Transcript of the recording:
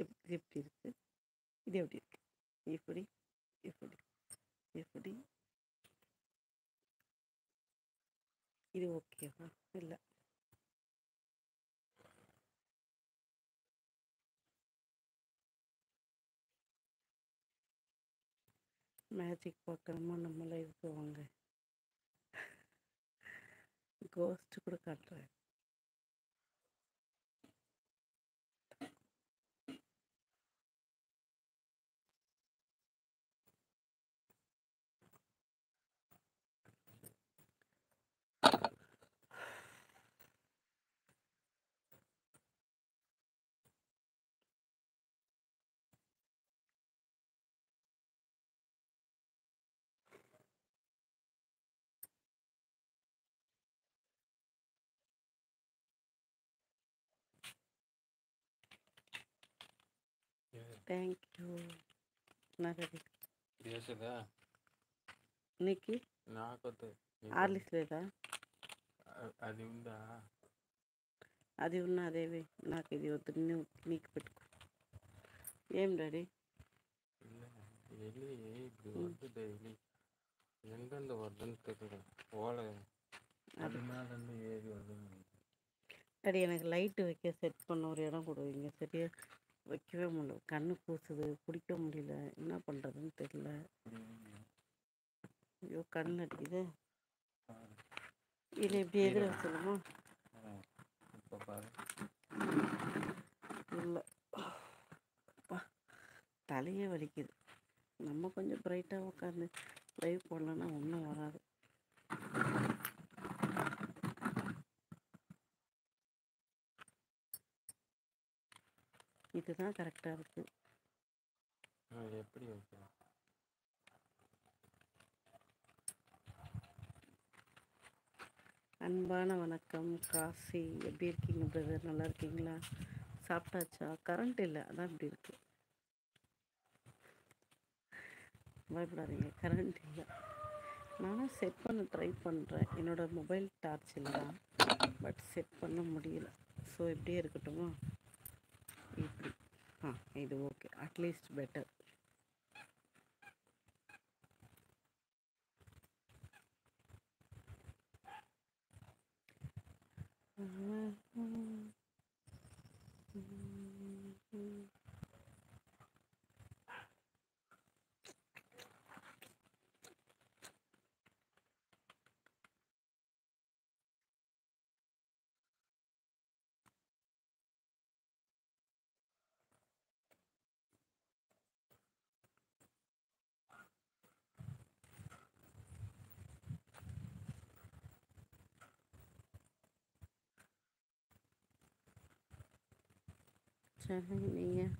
எப்படி எப்படி இருக்கு, இது எப்படி இருக்கு, எப்படி எப்படி எப்படி, இது ஓகேவா இல்லை? மேஜிக் பார்க்கணுமா? நம்ம லைஃப்க்கு வாங்க, கோஸ்ட் கூட காட்டுறேன். தேங்க்யூ. நான் రెడీ. నీకు నాకొద్దు. ఆర్లిస్ లేదా? అది ఉందా? అది ఉన్న అదేవి, నాకు ఇది వద్దు, నువ్వు నీకు పెట్టుకో. ఏం డాడీ? எலி இப்படி வந்து டெய்லி எங்கேருந்து வருதுன்னு தெரியல. ஓலை அது மேலேருந்து ஏறி வருது. டாடி எனக்கு லைட்டு வைக்க செட் பண்ண ஒரு இடம் கொடுவீங்க, சரியா? வைக்கவே முடியல, கண்ணு கூசுது, பிடிக்க முடியல, என்ன பண்ணுறதுன்னு தெரியல. ஐயோ கண் அடிக்குது. இதை இப்படி எதிர வச்சுருமா? இப்போ பாரு. இல்லை, தலையே வலிக்குது. நம்ம கொஞ்சம் பிரைட்டாக உட்காந்து லைவ் போடலன்னா ஒன்றும் வராது. இதுதான் கரெக்டாக இருக்குது. எப்படி வைக்கிறேன்? அன்பான வணக்கம் காசி, எப்படி இருக்கீங்க பிரதர்? நல்லா இருக்கீங்களா? சாப்பிட்டாச்சா? கரண்ட் இல்லை, அதான் இப்படி இருக்குது. பயப்படாதீங்க, கரண்ட் இல்லை. நானும் செட் பண்ண ட்ரை பண்ணுறேன், என்னோடய மொபைல் டார்ச் இல்லை தான், பட் செட் பண்ண முடியல. ஸோ இப்படியே இருக்கட்டுமா? இப்படி இது ஓகே, அட்லீஸ்ட் பெட்டர். சரி, நீங்கள்